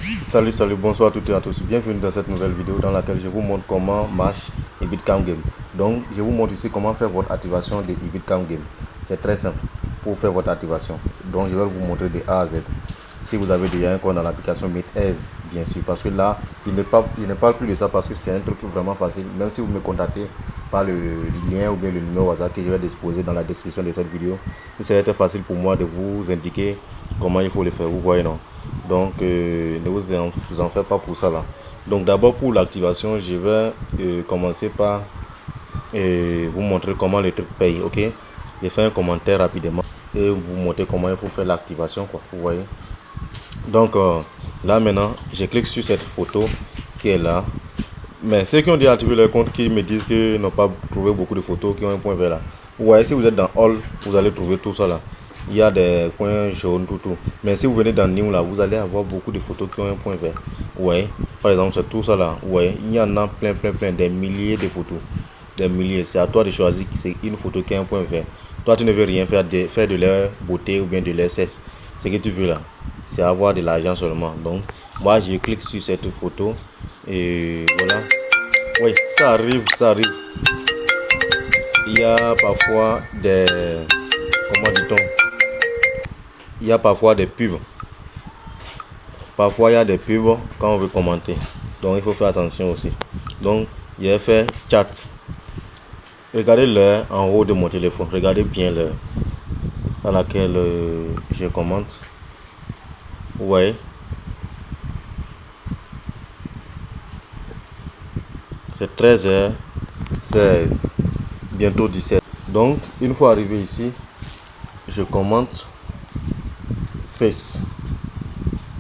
Salut, bonsoir à toutes et à tous. Bienvenue dans cette nouvelle vidéo dans laquelle je vous montre comment marche EbitCam Game. Donc, je vous montre ici comment faire votre activation de EbitCam Game. C'est très simple pour faire votre activation. Donc, je vais vous montrer de A à Z. Si vous avez déjà un compte dans l'application MeetAise, bien sûr, parce que là, il ne parle plus de ça parce que c'est un truc vraiment facile. Même si vous me contactez par le lien ou bien le numéro WhatsApp que je vais disposer dans la description de cette vidéo, il serait très facile pour moi de vous indiquer comment il faut le faire. Vous voyez, non? Donc, ne vous en faites pas pour ça là. Donc, d'abord pour l'activation, je vais commencer par vous montrer comment le truc paye. Ok, je fais un commentaire rapidement et vous montrer comment il faut faire l'activation, quoi. Vous voyez. Donc là maintenant, je clique sur cette photo qui est là. Mais ceux qui ont déjà activé leur compte qui me disent qu'ils n'ont pas trouvé beaucoup de photos qui ont un point vert là. Vous voyez, si vous êtes dans All, vous allez trouver tout ça là. Il y a des points jaunes, tout. Mais si vous venez dans New là, vous allez avoir beaucoup de photos qui ont un point vert. Vous voyez, par exemple, c'est tout ça là. Vous voyez, il y en a plein, des milliers de photos. Des milliers. C'est à toi de choisir que c'est une photo qui a un point vert. Toi, tu ne veux rien faire de leur beauté ou bien de leur cesse. Ce que tu veux là, c'est avoir de l'argent seulement. Donc, moi, je clique sur cette photo et voilà. Oui, ça arrive. Il y a parfois des, comment dit-on, il y a parfois des pubs. Parfois, il y a des pubs quand on veut commenter. Donc, il faut faire attention aussi. Donc, je vais faire chat. Regardez l'heure en haut de mon téléphone. Regardez bien l'heure à laquelle je commente. Vous voyez. C'est 13h16, bientôt 17. Donc, une fois arrivé ici, je commente Face.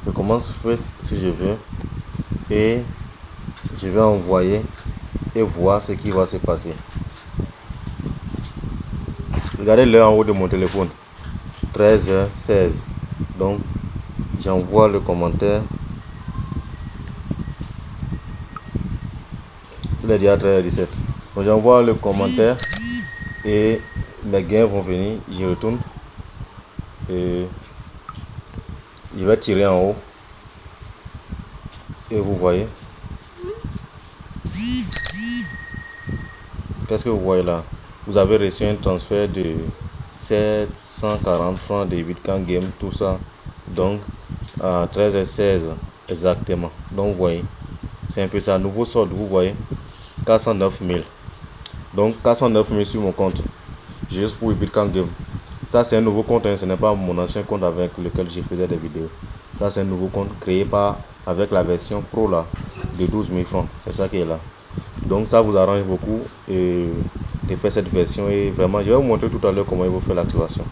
Je commence Face si je veux. Et je vais envoyer et voir ce qui va se passer. Regardez l'heure en haut de mon téléphone. 13h16. Donc, j'envoie le commentaire. Il est déjà 13h17. Donc, j'envoie le commentaire et mes gains vont venir. Je retourne et je vais tirer en haut. Et vous voyez. Qu'est-ce que vous voyez là? Vous avez reçu un transfert de 740 francs de EbitCam Game, tout ça. Donc, à 13h16 exactement. Donc, vous voyez. C'est un peu ça. Nouveau solde, vous voyez. 409 000. Donc, 409 000 sur mon compte. Juste pour EbitCam Game. Ça, c'est un nouveau compte. Ce n'est pas mon ancien compte avec lequel je faisais des vidéos. Ça, c'est un nouveau compte créé avec la version Pro là, de 12 000 francs. C'est ça qui est là. Donc, ça vous arrange beaucoup de faire cette version. Et vraiment, je vais vous montrer tout à l'heure comment il faut faire l'activation.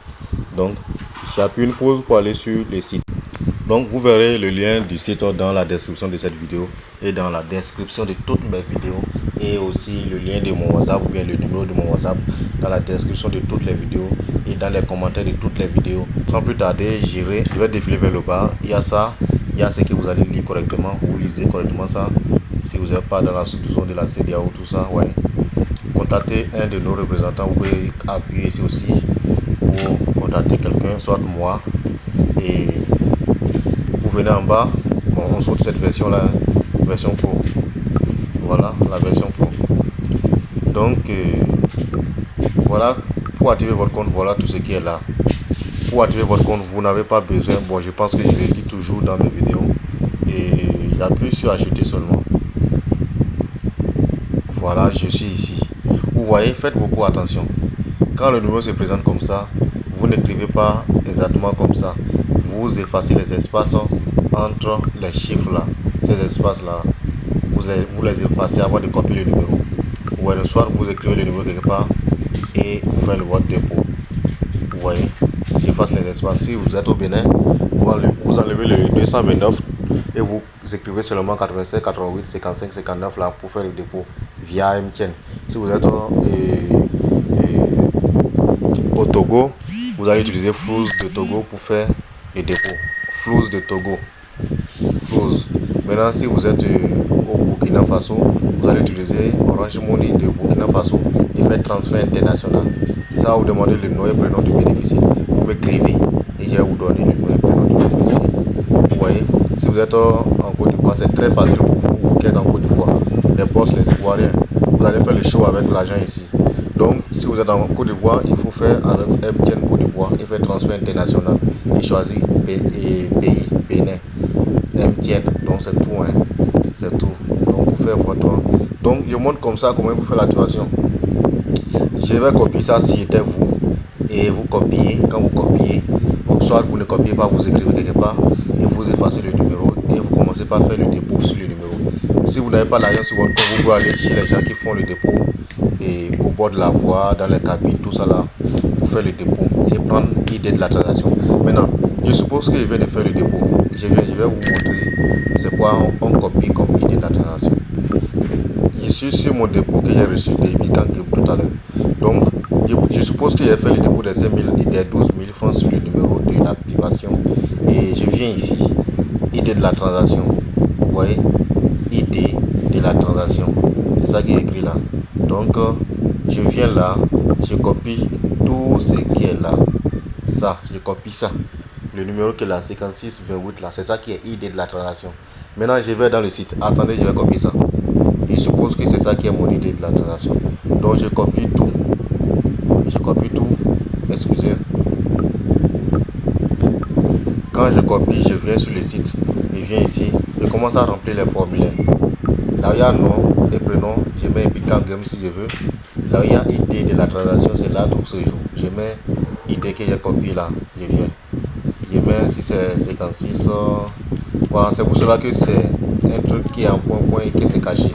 Donc, j'appuie une pause pour aller sur le site. Donc, vous verrez le lien du site dans la description de cette vidéo et dans la description de toutes mes vidéos et aussi le lien de mon WhatsApp ou bien le numéro de mon WhatsApp dans la description de toutes les vidéos et dans les commentaires de toutes les vidéos. Sans plus tarder, je vais défiler vers le bas. Il y a ça, il y a ce que vous allez lire correctement. Vous lisez correctement ça. Si vous n'êtes pas dans la zone de la CEDEAO ou tout ça, ouais. Contactez un de nos représentants. Vous pouvez appuyer ici aussi pour contacter quelqu'un, soit moi. Et vous venez en bas. Bon, on saute cette version là, version Pro. Voilà la version Pro. Donc voilà, pour activer votre compte, voilà tout ce qui est là. Pour activer votre compte, vous n'avez pas besoin. Bon, je pense que je le dis toujours dans mes vidéos. Et j'appuie sur acheter seulement. Voilà, je suis ici. Vous voyez, faites beaucoup attention. Quand le numéro se présente comme ça, vous n'écrivez pas exactement comme ça. Vous effacez les espaces entre les chiffres là. Ces espaces là, vous les effacez avant de copier le numéro. Ou le soir, vous écrivez le numéro quelque part et vous faites votre dépôt. Vous voyez, j'efface les espaces. Si vous êtes au Bénin, vous enlevez le 229 et vous écrivez seulement 87, 88, 55, 59 là pour faire le dépôt via MTN. Si vous êtes au Togo, vous allez utiliser Flouz de Togo pour faire le dépôt. Flouz de Togo. Flouz. Maintenant, si vous êtes au Burkina Faso, vous allez utiliser Orange Money de Burkina Faso et faire transfert international. Ça va vous demander le nom et prénom du bénéficiaire. Vous m'écrivez et je vais vous donner le nom et prénom du bénéficiaire. Vous voyez, si vous êtes en Pourquoi? C'est très facile pour vous, vous qui êtes en Côte d'Ivoire. Les boss, les Ivoiriens, vous allez faire le show avec l'argent ici. Donc, si vous êtes en Côte d'Ivoire, il faut faire avec MTN Côte d'Ivoire et faire transfert international et choisir pays Bénin. MTN, donc c'est tout, hein. C'est tout. Donc, pour faire votre. Donc, je montre comme ça comment vous faites l'activation. Je vais copier ça si j'étais vous et vous copiez. Quand vous copiez, soit vous ne copiez pas, vous écrivez quelque part et vous effacez le numéro et vous commencez par faire le dépôt sur le numéro. Si vous n'avez pas l'argent sur votre compte, vous pouvez aller chez les gens qui font le dépôt et au bord de la voie, dans les cabines, tout ça là, pour faire le dépôt et prendre l'idée de la transaction. Maintenant, je suppose que je viens de faire le dépôt. Je vais vous montrer c'est quoi on copie comme idée de la transaction. Je suis sur mon dépôt que j'ai reçu de Bican tout à l'heure. Donc, je suppose que j'ai fait le dépôt des 5 000 et des 12 000 francs sur le numéro de l'activation. Et je viens ici, idée de la transaction. Vous voyez, idée de la transaction. C'est ça qui est écrit là. Donc, je viens là, je copie tout ce qui est là. Ça, je copie ça. Le numéro qui est là, 5628 là, c'est ça qui est idée de la transaction. Maintenant, je vais dans le site. Attendez, je vais copier ça. Je suppose que c'est ça qui est mon idée de la transaction. Donc, je copie tout. Je copie tout. Excusez. Quand je copie, je viens sur le site. Je viens ici. Je commence à remplir les formulaires. Là où il y a nom et prénom, je mets Bican Game si je veux. Là où il y a idée de la transaction, c'est là d'où se joue. Je mets idée que j'ai copié là. Je viens. Je mets si c'est 56. Voilà, c'est pour cela que c'est un truc qui est en point et qui s'est caché.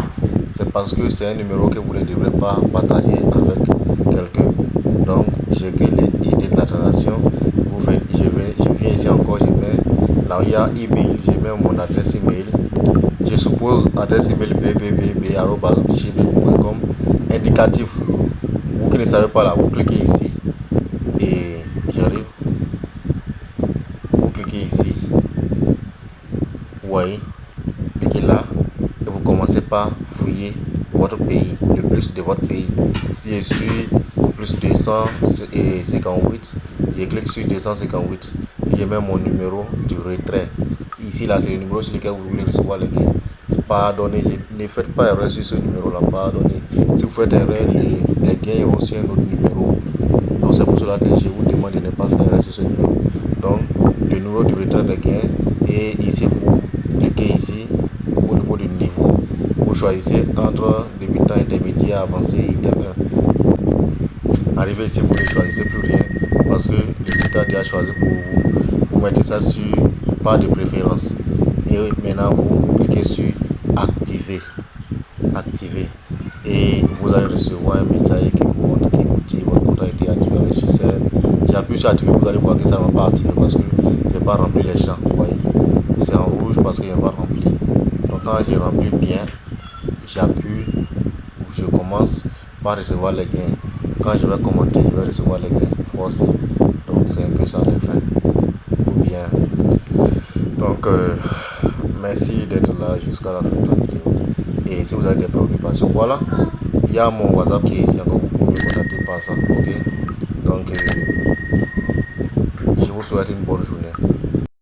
C'est parce que c'est un numéro que vous ne devrez pas partager avec quelqu'un. Donc, j'écris l'idée de la transaction. Je viens ici encore, je mets là où il y a email, je mets mon adresse email. Je suppose adresse email bbb@gmail.com indicatif. Vous qui ne savez pas là, vous cliquez ici et j'arrive. Vous cliquez ici. Vous voyez, cliquez là et vous commencez par fouiller votre pays, le plus de votre pays. Si je suis au plus 258, je clique sur 258 et je mets mon numéro du retrait. Ici là, c'est le numéro sur lequel vous voulez recevoir les gains. Pardonnez, ne faites pas erreur sur ce numéro là, pardonnez. Si vous faites erreur, les gains iront sur un autre numéro. Donc c'est pour cela que je vous demande de ne pas faire erreur sur ce numéro. Donc le numéro du retrait des gains et ici vous cliquez ici au niveau du niveau. Vous choisissez entre débutant, intermédiaire, avancé, item 1. Arrivez ici, vous ne choisissez plus rien parce que le site a déjà choisi pour vous. Vous mettez ça sur pas de préférence. Et maintenant, vous cliquez sur activer. Activer. Et vous allez recevoir un message qui vous montre que votre compte a été activé avec succès. J'appuie sur activer, vous allez voir que ça ne va pas activer parce que je n'ai pas rempli les champs. Vous voyez, c'est en rouge parce que je n'ai pas rempli. Donc quand j'ai rempli bien, j'appuie, je commence par recevoir les gains. Quand je vais commenter, je vais recevoir les gains forcés. Donc c'est un peu ça les frais. Ou bien. Donc merci d'être là jusqu'à la fin de la vidéo. Et si vous avez des préoccupations, voilà. Il y a mon WhatsApp qui est ici encore. Vous pouvez me contacter par ça. Ok. Donc je vous souhaite une bonne journée.